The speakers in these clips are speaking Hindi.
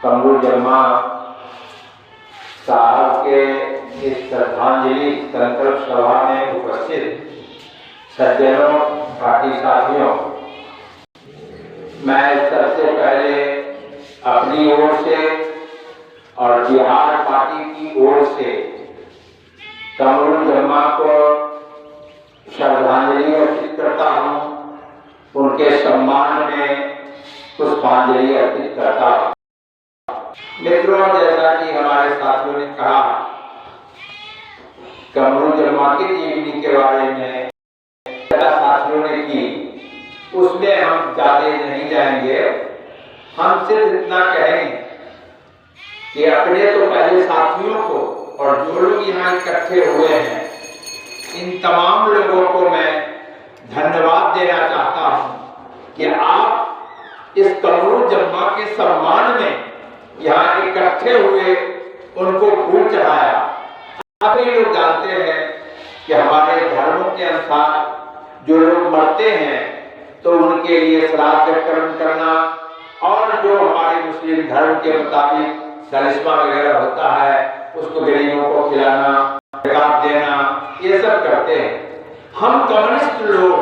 कमरुजम्मा साहब के इस श्रद्धांजलि संकल्प सभा में उपस्थित सज्जनों, पार्टी साथियों, मैं सबसे पहले अपनी ओर से और बिहार पार्टी की ओर से कमरुजम्मा को श्रद्धांजलि अर्पित करता हूँ, उनके सम्मान में पुष्पांजलि अर्पित करता हूँ। मित्रों, जैसा कि हमारे साथियों ने कहा, कमरुजम्मा की जीवनी के बारे में साथियों ने की, उसमें हम ज्यादा नहीं जाएंगे। हम सिर्फ इतना कहेंगे कि अपने तो पहले साथियों को और जो लोग यहाँ इकट्ठे हुए हैं, इन तमाम लोगों को मैं धन्यवाद देना चाहता हूँ कि आप इस कमरुजम्मा के सम्मान में यहाँ इकट्ठे हुए, उनको फूल चढ़ाया। आप ये लोग जानते हैं कि हमारे धर्मों के अनुसार जो लोग मरते हैं तो उनके लिए श्राद्ध कर्म करना, और जो हमारे मुस्लिम धर्म के मुताबिक करिश्मा वगैरह होता है उसको गरीबों को खिलाना, ज़कात देना, ये सब करते हैं। हम कम्युनिस्ट लोग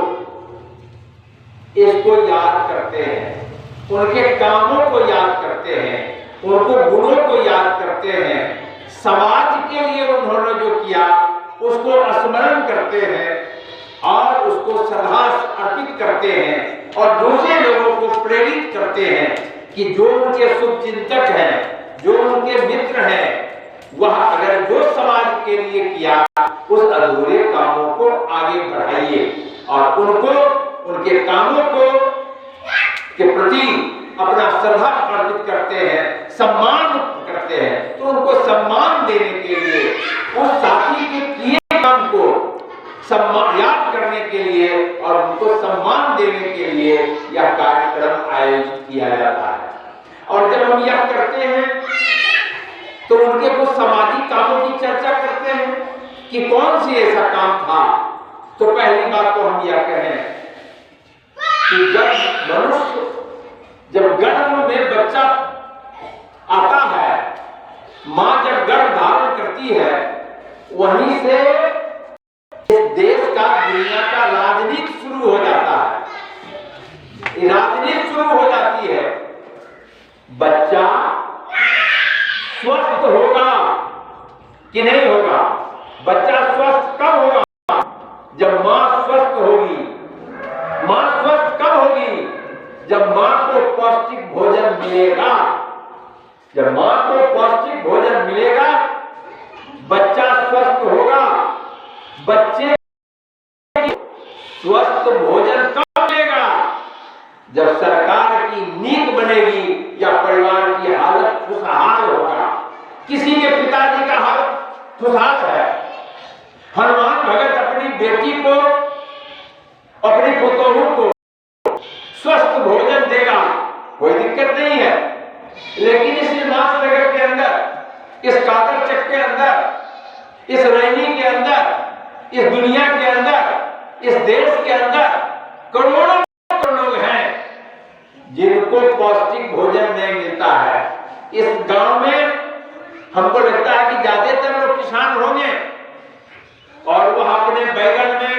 इसको याद करते हैं, उनके कामों को याद करते हैं, उनको गुणों को याद करते हैं, समाज के लिए उन्होंने जो किया उसको स्मरण करते हैं और उसको श्रद्धा अर्पित करते हैं और दूसरे लोगों को प्रेरित करते हैं कि जो उनके शुभचिंतक हैं, जो उनके मित्र हैं, वह अगर जो समाज के लिए किया उस अधूरे कामों को आगे बढ़ाइए और उनको, उनके कामों को के प्रति अपना श्रद्धा अर्पित करते हैं, सम्मान करते हैं, तो उनको सम्मान देने के लिए, उस साथी के किए काम को सम्मान याद करने के लिए और उनको सम्मान देने के लिए यह कार्यक्रम आयोजित किया जाता है। और जब हम यह करते हैं तो उनके कुछ सामाजिक कामों की चर्चा करते हैं कि कौन सी ऐसा काम था। तो पहली बात तो हम यह कहें कि जब गर्भ में बच्चा आता है, मां जब गर्भ धारण करती है, वहीं से इस देश का, दुनिया का राजनीति शुरू हो जाता है। राजनीति शुरू हो जाती है। बच्चा स्वस्थ होगा कि नहीं होगा? बच्चा स्वस्थ कब होगा? जब मां स्वस्थ होगी। मां स्वस्थ कब होगी? जब मां को पौष्टिक भोजन मिलेगा। जब मां को पौष्टिक भोजन मिलेगा, बच्चा स्वस्थ होगा। बच्चे स्वस्थ भोजन कब मिलेगा? जब सरकार की नीति बनेगी या परिवार की हालत खुशहाल होगा। किसी के पिताजी का हालत खुशहाल है, हनुमान भगत अपनी बेटी को, अपनी पुतोहू को स्वस्थ भोजन देगा, कोई दिक्कत नहीं है। लेकिन इस उल्लासनगर के अंदर, इस कादरचक के अंदर, इस रैनी के अंदर, इस दुनिया के अंदर, इस देश के अंदर करोड़ों लोग हैं जिनको पौष्टिक भोजन नहीं मिलता है। इस गांव में हमको लगता है कि ज्यादातर लोग किसान होंगे और वह अपने बैगन में,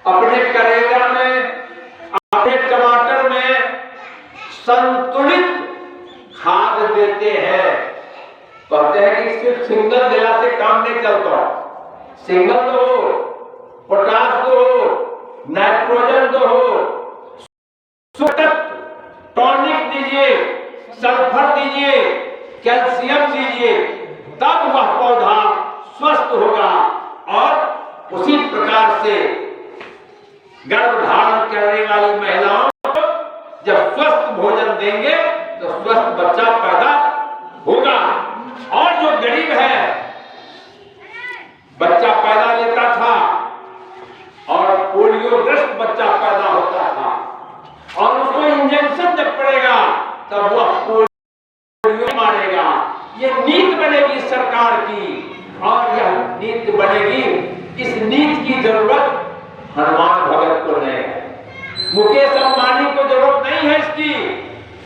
अपने करेला में, अपने टमाटर में संतुलित खाद देते हैं। कहते हैं कि सिर्फ सिंगल देला से काम नहीं चलता। सिंगल तो हो, पोटास तो हो, नाइट्रोजन तो हो, टॉनिक दीजिए, सल्फर दीजिए, कैल्शियम दीजिए, तब वह पौधा स्वस्थ होगा। और उसी प्रकार से गर्भ धारण करने वाली महिलाओं को जब स्वस्थ भोजन देंगे तो स्वस्थ बच्चा पैदा होगा। और जो गरीब है, बच्चा पैदा लेता था और पोलियोग्रस्त बच्चा पैदा होता था और उसको इंजेक्शन जब पड़ेगा तब वह पोलियो मारेगा। ये नीति बनेगी सरकार की और यह नीति बनेगी। इस नीति की जरूरत हनुमान भगत को नहीं है, मुकेश अंबानी को जरूरत नहीं है इसकी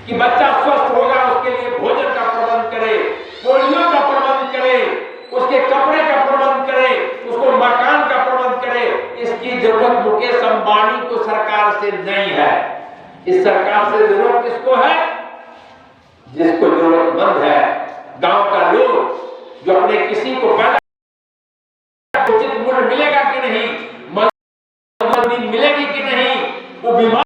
कि बच्चा स्वस्थ होगा उसके लिए भोजन इस सरकार से जरूरत किसको है? जिसको जरूरतमंद है, गांव का लोग जो अपने किसी को पैदा उचित मूल्य मिलेगा कि नहीं, मजदूरी मिलेगी कि नहीं, वो बीमार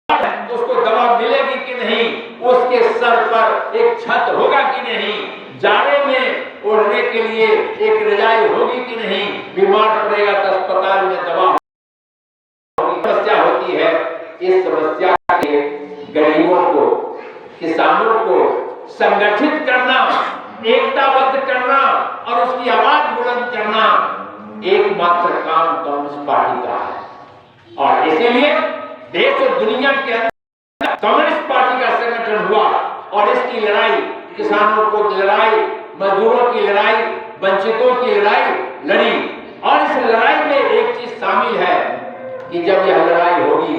है तो उसको दवा मिलेगी कि नहीं, उसके सर पर एक छत होगा कि नहीं, जाड़े में ओढ़ने के लिए एक रजाई होगी कि नहीं, बीमार पड़ेगा तो अस्पताल में दवा होगी, समस्या होती है। इस समस्या के गरीबों को, किसानों को संगठित करना, एकताबद्ध करना और उसकी आवाज बुलंद करना एकमात्र काम कम्युनिस्ट पार्टी का है। और इसीलिए देश और दुनिया के अंदर कम्युनिस्ट पार्टी का संगठन हुआ और इसकी लड़ाई, किसानों को लड़ाई, मजदूरों की लड़ाई, वंचितों की लड़ाई लड़ी। और इस लड़ाई में एक चीज शामिल है कि जब यह लड़ाई होगी,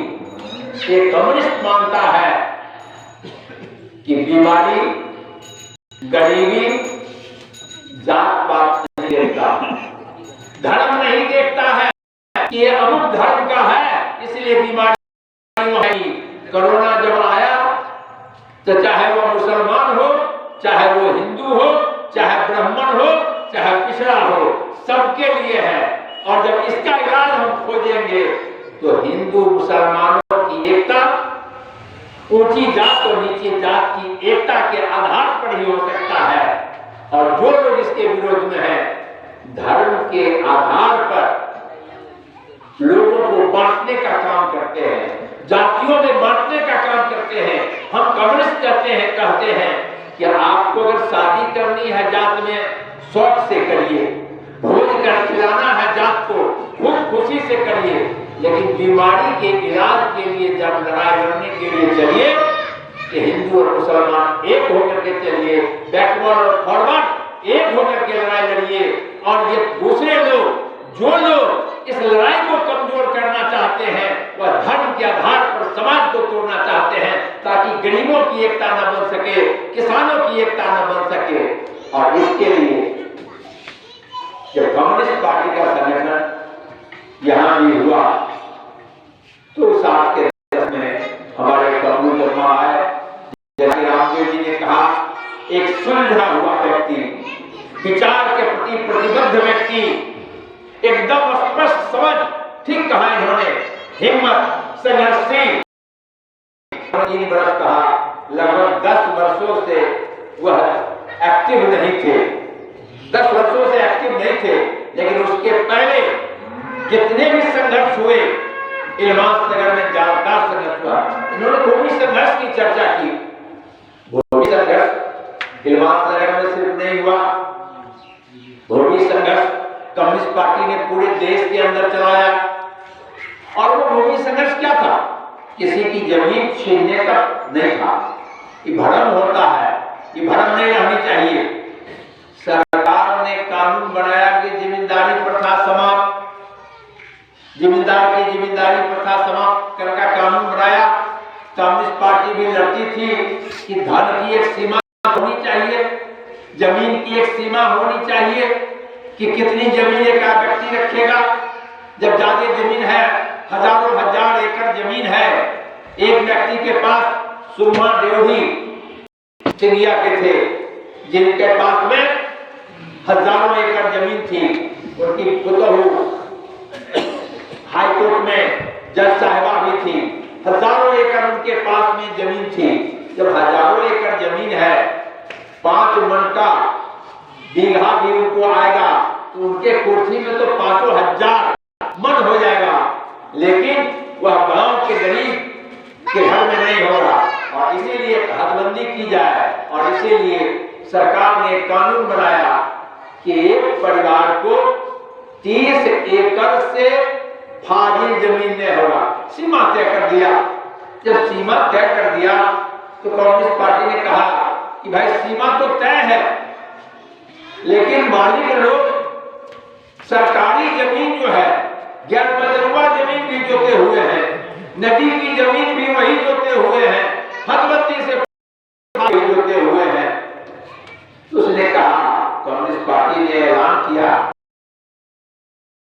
एक कम्युनिस्ट मानता है कि बीमारी, गरीबी जात पात नहीं देखता, धर्म नहीं देखता है कि ये अमुक धर्म का है इसलिए बीमारी है। कोरोना जब आया तो चाहे वो मुसलमान हो, चाहे वो हिंदू हो, चाहे ब्राह्मण हो, चाहे पिछड़ा हो, सबके लिए है। और जब इसका इलाज हम खोजेंगे तो हिंदू मुसलमानों की एकता, ऊंची जात और नीची जात की एकता के आधार पर ही हो सकता है। और जो लोग इसके विरोध में हैं, धर्म के आधार पर लोगों को बांटने का काम करते हैं, जातियों में बांटने का काम करते हैं। हम कम्युनिस्ट कहते हैं कि आपको अगर शादी करनी है जात में, शौक से करिए, भोज कर खिलाना है जात को, खूब खुशी से करिए, लेकिन बीमारी के इलाज के लिए जब लड़ाई लड़ने के लिए चलिए कि हिंदू और मुसलमान एक होकर के चलिए, बैकवर्ड और फॉरवर्ड एक होकर के लड़ाई लड़िए। और ये दूसरे लोग, जो लोग इस लड़ाई को कमजोर करना चाहते हैं, वह धर्म के आधार पर समाज को तोड़ना चाहते हैं ताकि गरीबों की एकता न बन सके, किसानों की एकता न बन सके। और इसके लिए जब कम्युनिस्ट पार्टी का संगठन यहां भी हुआ तो 60 के दशक में हमारे कपूर जमा आए। जैसे रामदेव जी ने कहा, एक सुलझा हुआ व्यक्ति, विचार के प्रति प्रतिबद्ध व्यक्ति, एकदम स्पष्ट समझ, ठीक कहा इन्होंने, हिम्मत, संघर्षशील। 3 वर्ष कहा, लगभग 10 वर्षों से वह एक्टिव नहीं थे, 10 वर्षों से एक्टिव नहीं थे। लेकिन उसके पहले जितने भी संघर्ष हुए, इल्मास नगर में जानदार संघर्ष हुआ, इन्होंने भूमि संघर्ष की चर्चा की। भूमि संघर्ष इल्मास नगर में सिर्फ नहीं हुआ, भूमि संघर्ष कम्युनिस्ट पार्टी ने पूरे देश के अंदर चलाया। और वो भूमि संघर्ष क्या था? किसी की जमीन छीनने का नहीं था। ये भ्रम होता है, ये भ्रम नहीं रहनी चाहिए। सरकार ने कानून बनाया कि जिम्मेदारी प्रथा समाप्त, जिम्मेदार की जिम्मेदारी प्रथा समाप्त करने का कानून बनाया। कम्युनिस्ट पार्टी भी लड़ती थी कि धन की एक सीमा होनी चाहिए, जमीन की एक सीमा होनी चाहिए कि कितनी जमीन एक व्यक्ति रखेगा। जब ज्यादा जमीन है, हजारों हजार एकड़ जमीन है, एक व्यक्ति के पास, सुरमा देवही सिंधिया के थे जिनके पास में हजारों एकड़ जमीन थी, उनकी पुतहू हाईकोर्ट में जज साहिबा भी थी, हजारों एकड़ उनके पास में जमीन थी। जब हजारों एकड़ जमीन है, 5 मन का बीघा भी उनको आएगा तो उनके कुर्सी में तो 5,000 मन हो जाएगा, लेकिन वह गांव के गरीब के घर में नहीं होगा। और इसीलिए हदबंदी की जाए, और इसीलिए सरकार ने कानून बनाया कि एक परिवार को 30 एकड़ से फाजिल जमीन नहीं होगा। सीमा तय कर दिया। जब सीमा तय कर दिया तो कम्युनिस्ट पार्टी ने कहा कि भाई सीमा तो तय है, लेकिन मालिक लोग सरकारी जमीन जो है, गैर मजरूबा जमीन भी जोते हुए हैं, नदी की जमीन भी वही जोते हुए हैं, हदबंदी से जोते हुए हैं। तो उसने कहा, कम्युनिस्ट पार्टी ने ऐलान किया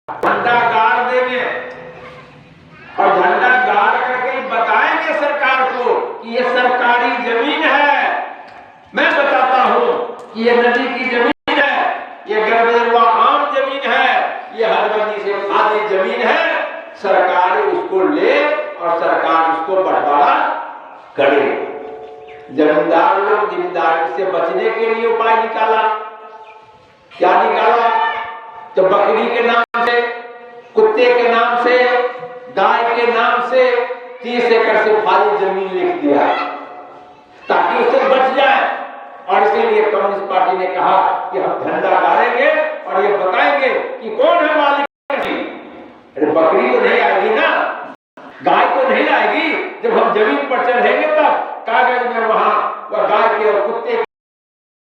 झंडा गाड़ देंगे, और झंडा गाड़ करके बताएंगे सरकार मैं बताता हूं कि ये नदी की जमीन है, ये गरबेरुआ आम जमीन है, ये हरबंदी से खाली जमीन है। सरकार उसको ले और सरकार उसको बंटवारा करे। जमींदार लोग जिम्मेदारी से बचने के लिए उपाय निकाला। क्या निकाला? तो बकरी के नाम से, कुत्ते के नाम से, गाय के नाम से 30 एकड़ से खाली जमीन लिख दिया ताकि उससे बच जाए। और इसीलिए कम्युनिस्ट पार्टी ने कहा कि हम झंडा गाड़ेंगे और ये बताएंगे कि कौन है मालिक। अरे बकरी तो नहीं आएगी ना, गाय तो नहीं आएगी। जब हम जमीन पर चढ़ेंगे तब कागज में वहां वह गाय के और कुत्ते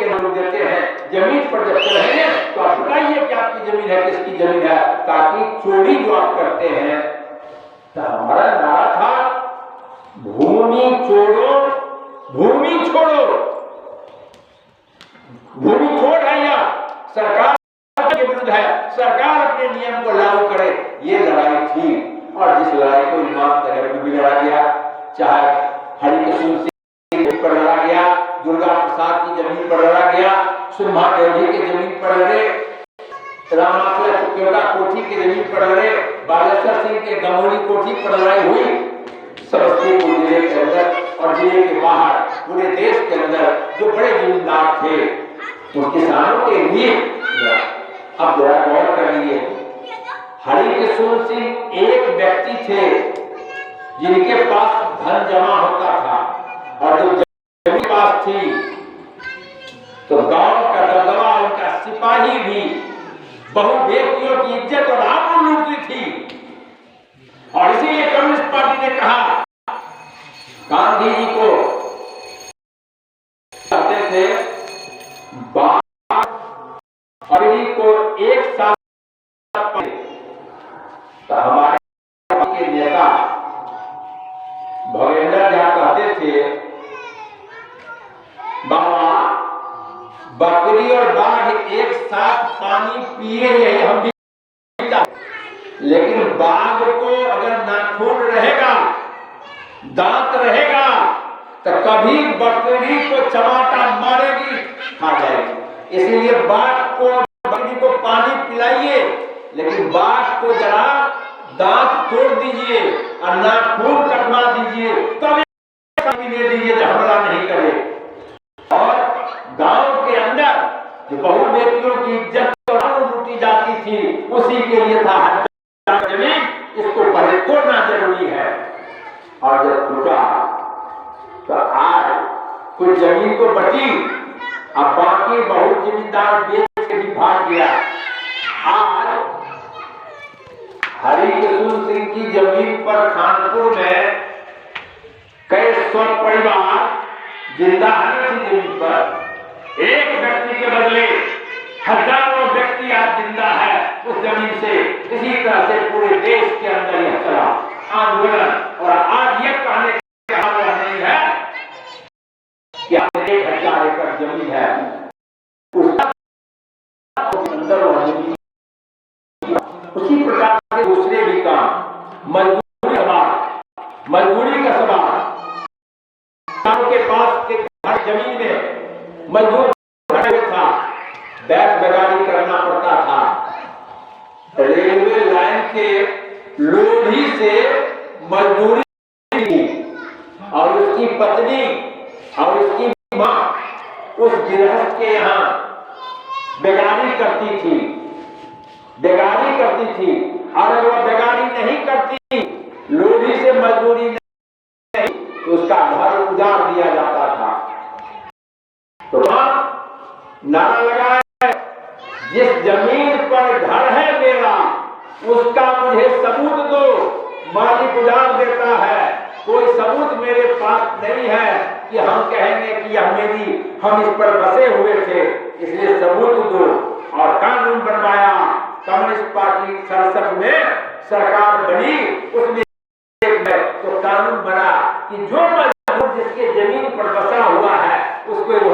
के नाम देते हैं। जमीन पर जब चढ़ेंगे तो आप बताइए कि आपकी जमीन है, किसकी जमीन है, ताकि चोरी जो आप करते हैं। तो हमारा नारा था भूमि छोड़ो, भूमि छोड़ो। भूमि छोड़ है या सरकार के विरुद्ध है, सरकार अपने नियम को लागू करे। ये लड़ाई थी और जिस लड़ाई को ईमानदारी में भी लड़ा गया, चाहे हरिकृष्ण सिंह पर लड़ा गया, दुर्गा प्रसाद की जमीन पर लड़ा गया, सुरमा देवी की जमीन पर लड़े, रामाशय चुकेगा कोठी की जमीन पर लड़े, बालेश्वर सिंह के गमोली कोठी पर लड़ाई हुई। समस्तीपुर जिले के अंदर और जिले के बाहर पूरे देश के अंदर जो बड़े जमींदार थे उन किसानों के लिए अब जरा गौर कर लिए। हरिकृष्ण सिंह एक व्यक्ति थे जिनके पास धन जमा होता था और जो जमीन पास थी तो गांव का दबदबा, उनका सिपाही भी बहु व्यक्तियों की इज्जत और आबरू लूटती थी। और इसीलिए कम्युनिस्ट पार्टी ने कहा, गांधी जी को कहते थे को एक साथ तो हमारे के नेता भवेंद्र झा कहते थे, बाबा बकरी और बाघ एक साथ पानी पिए यही हम भी, लेकिन बाघ को अगर नाखून रहेगा, दांत रहेगा तो कभी बकरी को चमाटा मारेगी, खा जाएगी। इसलिए बाघ को, बकरी को पानी पिलाइए, लेकिन बाघ को जरा दांत तोड़ दीजिए और नाखून कटवा दीजिए, तब पानी दे दीजिए जो हमला नहीं करे। और गांव के अंदर जो बहु बेटियों की इज्जत और लूटी जाती थी, उसी के लिए था जमीन, इसको पहले तोड़ना जरूरी है। और जब टूटा तो आज कुछ जमीन को बची, अब बाकी बहुत जमींदार बेच के भी भाग गया। आज हरिकृष्ण सिंह की जमीन पर खानपुर में कई सौ परिवार जिंदा है। उसी जमीन पर एक व्यक्ति के बदले हजारों व्यक्ति आज जिंदा है उस जमीन से। इसी तरह से पूरे देश के अंदर यह चला आंदोलन। और आज ये कहने का हाल नहीं है कि 1000 एकड़ जमीन है, उसका अंदर उसी प्रकार से दूसरे भी काम, मजदूरी का सवाल, के पास के हर जमीन में मजदूर था, बैठ बगानी करना पड़ता था। रेलवे लाइन के लोधी से मजदूरी की और उसकी पत्नी और उसकी मां उस गृहस्थ के यहाँ बेगारी करती थी, और अगर वह बेगारी नहीं करती, लोधी से मजदूरी नहीं, तो उसका घर उजाड़ दिया जाता था। तो नारा लगा है, जिस जमीन पर घर है मेरा, उसका मुझे सबूत दो। मालिक उजाड़ देता है, कोई सबूत मेरे पास नहीं है कि हम कहेंगे कि यह मेरी, हम इस पर बसे हुए थे, इसलिए सबूत दो। और कानून बनवाया। कम्युनिस्ट पार्टी 67 में सरकार बनी, उसमें तो कानून बना कि जो मजदूर जिसके जमीन पर बसा हुआ है उसको तो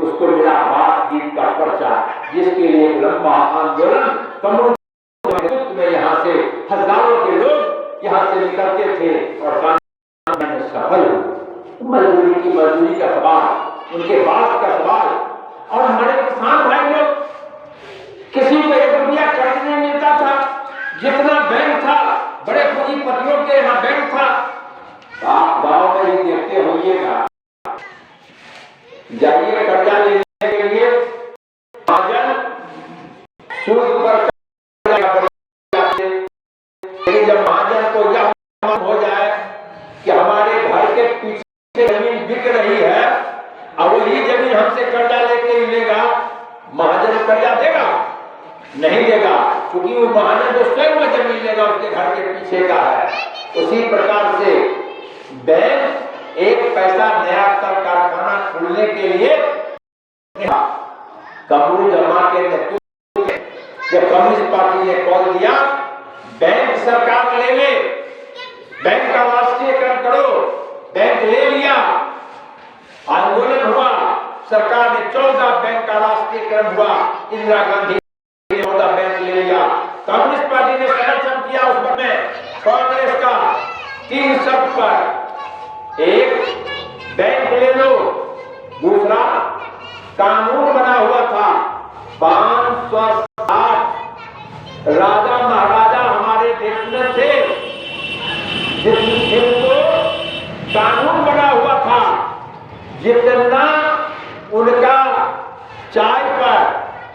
उसको मिला बात गीत का पर्चा, जिसके लिए लंबा आंदोलन कम्युनिस्ट में यहाँ से हजारों के लोग यहाँ से निकलते थे और कानून सफल। मजदूरी का सवाल उनके बात का सवाल। और हमारे किसान भाई लोग, किसी को 1 रुपया कर्ज नहीं मिलता था, जितना बैंक था, बड़े पूंजीपतियों के यहाँ बैंक था। आप गांव में ही देखते होइएगा, जाइए कर्जा लेने के लिए, महाजन सूद पर जब महाजन को यह हो जाए कि हमारे घर के पीछे जमीन बिक रही है और वही जमीन हमसे कर्जा लेके मिलेगा, महाजन कर्जा देगा? नहीं देगा, क्योंकि वो महाजन जो स्वयं में जमीन लेगा उसके घर के पीछे का है। उसी प्रकार से बैंक एक पैसा नया कारखाना खोलने के लिए कमरू जमा के नेतृत्व में जब कम्युनिस्ट पार्टी ने कॉल दिया, बैंक सरकार ले ले, बैंक का राष्ट्रीयकरण करो, बैंक ले लिया, आंदोलन हुआ, सरकार ने 14 बैंक का राष्ट्रीयकरण हुआ, इंदिरा गांधी ने 14 बैंक ले लिया। कम्युनिस्ट पार्टी ने समर्थन किया उस पर में कांग्रेस का 3 शर्त पर, एक बैंक ले लो, दूसरा कानून बना हुआ था 560 राजा महाराजा हमारे देश में थे, जिनको कानून बना हुआ था जितना उनका चाय पर,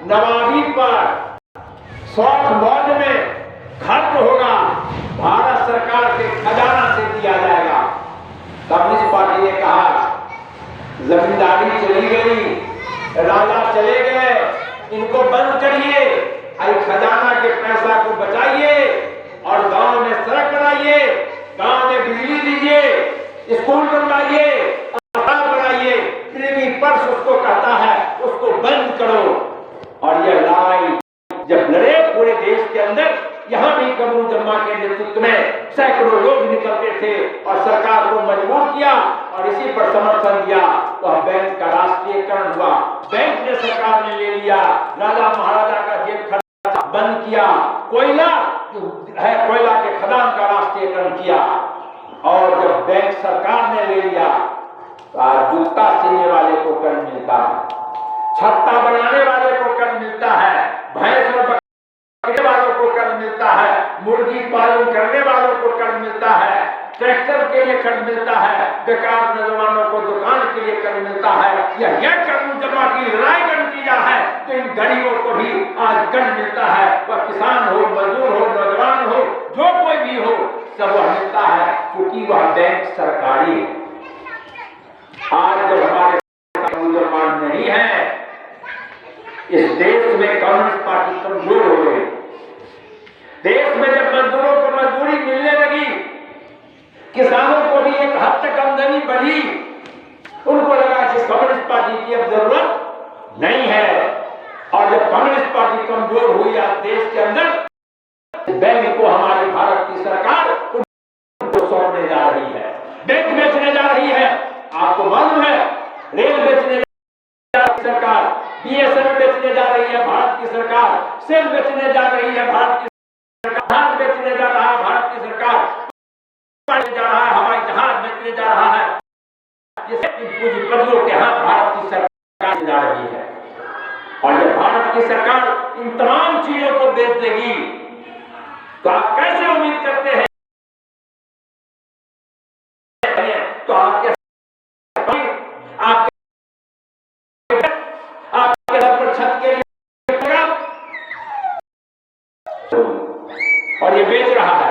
नवाबी पर, शौक मौज में खर्च होगा, भारत सरकार के खजाना से दिया जाएगा। कम्युनिस्ट पार्टी ने कहा जमींदारी चली गई, राजा चले गए, इनको बंद करिए, खजाना के पैसा को बचाइए और गांव में सड़क बनाइए, गांव में बिजली दीजिए, स्कूल बनवाइए, अस्पताल बनाइए, प्रेमी पर्स उसको कहता है, उसको बंद करो। और यह लड़ाई जब लड़े पूरे देश के अंदर, यहाँ भी कमरू जम्मा के नेतृत्व में सैकड़ों लोग निकलते थे और सरकार को मजबूर किया और इसी पर समर्थन दिया, तो बैंक का राष्ट्रीयकरण हुआ। बैंक ने सरकार ने ले लिया, राजा महाराजा का जेब खर्चा बंद किया, कोयला जो है कोयला के खदान का राष्ट्रीयकरण किया। और जब बैंक सरकार ने ले लिया तो आज जूता सीने वाले को कर मिलता है, छत्ता बनाने वाले को कर मिलता है, भैंस और बकरी वालों को कर मिलता है, मुर्गी पालन करने वालों को कर मिलता है, ट्रैक्टर के लिए कर मिलता है, बेकार नौजवानों को दुकान के लिए कर मिलता है। यह कानून जमा की लड़ाई का नतीजा है, तो इन गरीबों को भी आज कर मिलता है। वह किसान हो, मजदूर हो, नौजवान हो, जो कोई भी हो, सब वह मिलता है, क्योंकि वह बैंक सरकारी है। आज जब हमारे मुसलमान नहीं है, इस देश में कम्युनिस्ट पार्टी कमजोर हो गई। देश में जब मजदूरों को मजदूरी मिलने लगी, किसानों को भी एक हद तक आमदनी बढ़ी, उनको लगा कि कम्युनिस्ट पार्टी की अब जरूरत नहीं है। और जब कम्युनिस्ट पार्टी कमजोर हुई आज देश के अंदर, बैंक को हमारे भारत की सरकार उनको सौंपने जा रही है, बैंक बेचने जा रही है। आपको मालूम है, रेल बेचने जा रही सरकार, बीएसएनएल बेचने जा रही है भारत की सरकार, सेल बेचने जा रही है भारत की सरकार, बेचने जा रहा है भारत की सरकार, जा रहा है हवाई जहाज बेचने जा रहा है। पूंजीपतियों के हाथ भारत की सरकार जा रही है। और जब भारत की सरकार इन तमाम चीजों को बेच देगी, तो आप कैसे उम्मीद करते हैं तो आपके घर पर छत के लिए और ये बेच रहा है।